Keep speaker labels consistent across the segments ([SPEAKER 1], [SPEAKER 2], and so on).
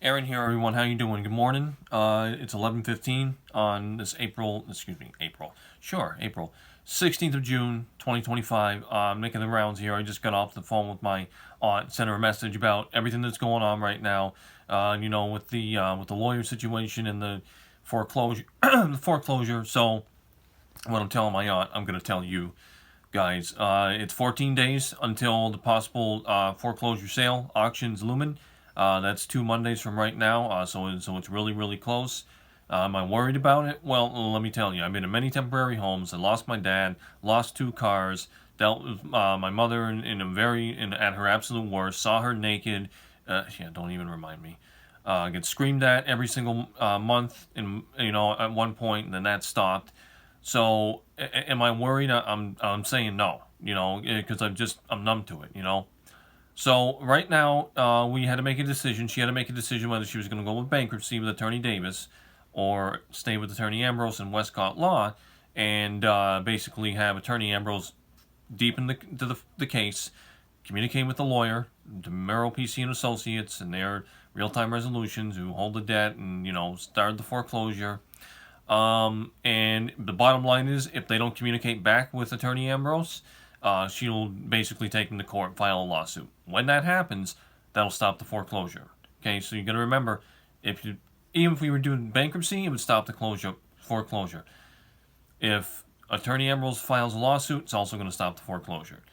[SPEAKER 1] Aaron here, everyone. How you doing? Good morning. It's 11:15 on this April 16th of June, 2025. I'm making the rounds here. I just got off the phone with my aunt, sent her a message about everything that's going on right now. With the lawyer situation and the foreclosure, the foreclosure. So, what I'm telling my aunt, I'm going to tell you guys. It's 14 days until the possible foreclosure sale auctions looming. That's 2 Mondays from right now, so it's really, really close. Am I worried about it? Well, let me tell you, I've been in many temporary homes. I lost my dad, lost 2 cars, dealt with my mother at her absolute worst, saw her naked. Yeah, don't even remind me. Get screamed at every single month, and at one point, and then that stopped. So, am I worried? I'm saying no, because I'm numb to it. So right now, we had to make a decision. She had to make a decision whether she was going to go with bankruptcy with Attorney Davis, or stay with Attorney Ambrose and Wescott Law, and basically have Attorney Ambrose deepen the case, communicate with the lawyer, DeMero PC and Associates, and their real-time resolutions who hold the debt and start the foreclosure. And the bottom line is, if they don't communicate back with Attorney Ambrose, she'll basically take them to court and file a lawsuit. When that happens, that'll stop the foreclosure. Okay, so you got to remember, even if we were doing bankruptcy, it would stop the foreclosure. If Attorney Ambrose files a lawsuit, it's also going to stop the foreclosure.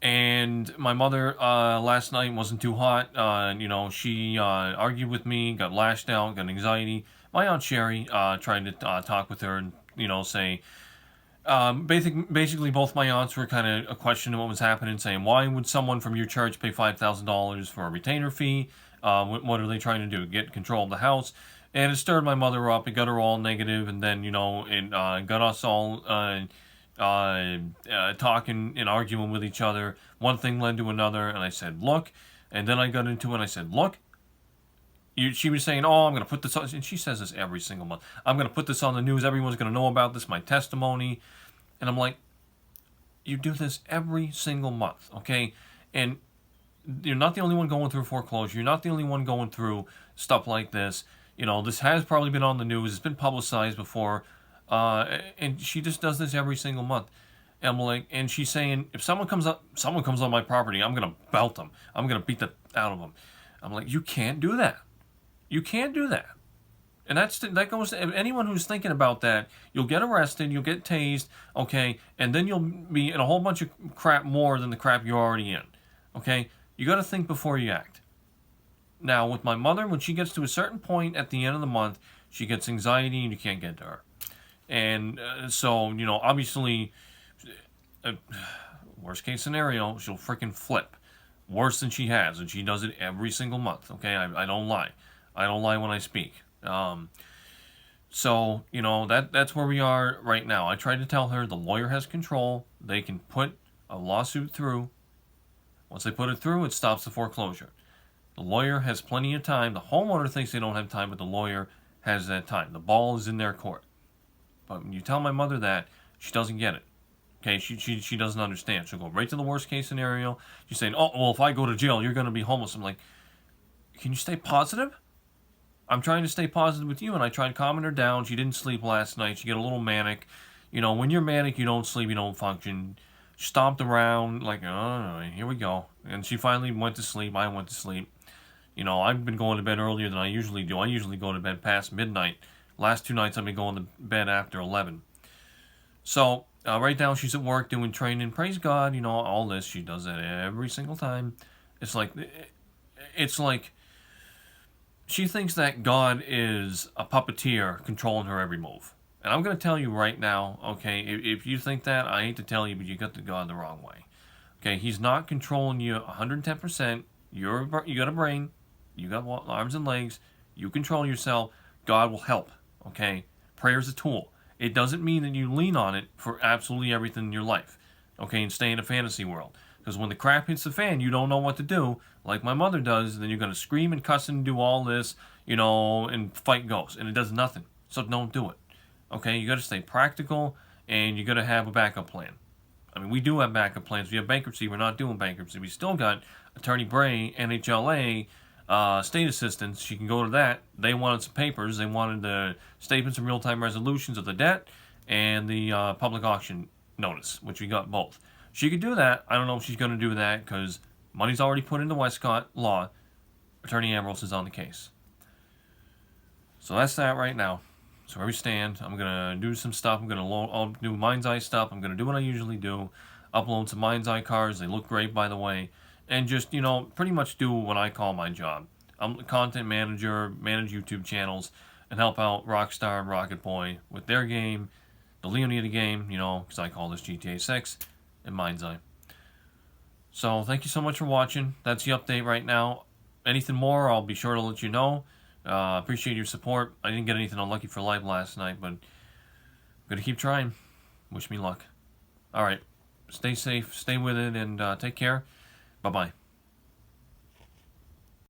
[SPEAKER 1] And my mother last night wasn't too hot. She argued with me, got lashed out, got anxiety. My Aunt Sherry tried to talk with her and say. Basically, both my aunts were kind of questioning what was happening, saying, why would someone from your church pay $5,000 for a retainer fee? What are they trying to do? Get control of the house? And it stirred my mother up. It got her all negative, and then, it got us all talking and arguing with each other. One thing led to another, and I said, look. And then I got into it, and I said, look. She was saying, I'm going to put this on, and she says this every single month. I'm going to put this on the news. Everyone's going to know about this, my testimony. And I'm like, you do this every single month, okay? And you're not the only one going through foreclosure. You're not the only one going through stuff like this. This has probably been on the news. It's been publicized before. And she just does this every single month. And I'm like, and she's saying, if someone comes on my property, I'm going to belt them. I'm going to beat the out of them. I'm like, you can't do that. You can't do that. And that goes to anyone who's thinking about that. You'll get arrested, you'll get tased, okay, and then you'll be in a whole bunch of crap more than the crap you're already in, okay? You got to think before you act. Now, with my mother, when she gets to a certain point at the end of the month, she gets anxiety and you can't get to her. And so, obviously, worst case scenario, she'll freaking flip. Worse than she has, and she does it every single month, okay? I don't lie. I don't lie when I speak. So, that's where we are right now. I tried to tell her the lawyer has control. They can put a lawsuit through. Once they put it through, it stops the foreclosure. The lawyer has plenty of time. The homeowner thinks they don't have time, but the lawyer has that time. The ball is in their court. But when you tell my mother that, she doesn't get it. Okay, she doesn't understand. She'll go right to the worst case scenario. She's saying, if I go to jail, you're going to be homeless. I'm like, can you stay positive? I'm trying to stay positive with you, and I tried calming her down. She didn't sleep last night. She got a little manic. When you're manic, you don't sleep, you don't function. She stomped around like, here we go. And she finally went to sleep. I went to sleep. I've been going to bed earlier than I usually do. I usually go to bed past midnight. Last 2 nights I've been going to bed after 11. So, right now she's at work doing training. Praise God, all this. She does that every single time. It's like she thinks that God is a puppeteer controlling her every move. And I'm going to tell you right now, okay, if you think that, I hate to tell you, but you got the God the wrong way. Okay, he's not controlling you 110%. You got a brain. You got arms and legs. You control yourself. God will help, okay? Prayer's a tool. It doesn't mean that you lean on it for absolutely everything in your life, okay, and stay in a fantasy world. Because when the crap hits the fan, you don't know what to do, like my mother does, and then you're going to scream and cuss and do all this, and fight ghosts, and it does nothing. So don't do it. Okay, you got to stay practical, and you got to have a backup plan. I mean, we do have backup plans. We have bankruptcy. We're not doing bankruptcy. We still got Attorney Bray, NHLA, state assistance, she can go to that. They wanted some papers. They wanted the statements and real-time resolutions of the debt and the public auction notice, which we got both. She could do that. I don't know if she's going to do that because money's already put into Wescott law. Attorney Ambrose is on the case. So that's that right now. So where we stand, I'm going to do some stuff. I'll do Mind's Eye stuff. I'm going to do what I usually do. Upload some Mind's Eye cards. They look great, by the way. And just, pretty much do what I call my job. I'm a content manager, manage YouTube channels, and help out Rockstar and Rocket Boy with their game, the Leonida game, because I call this GTA 6, and Mind's Eye. So thank you so much for watching. That's the update right now. Anything more, I'll be sure to let you know. Appreciate your support. I didn't get anything unlucky for life last night, but I'm going to keep trying. Wish me luck. Alright, stay safe, stay with it, and take care. Bye-bye.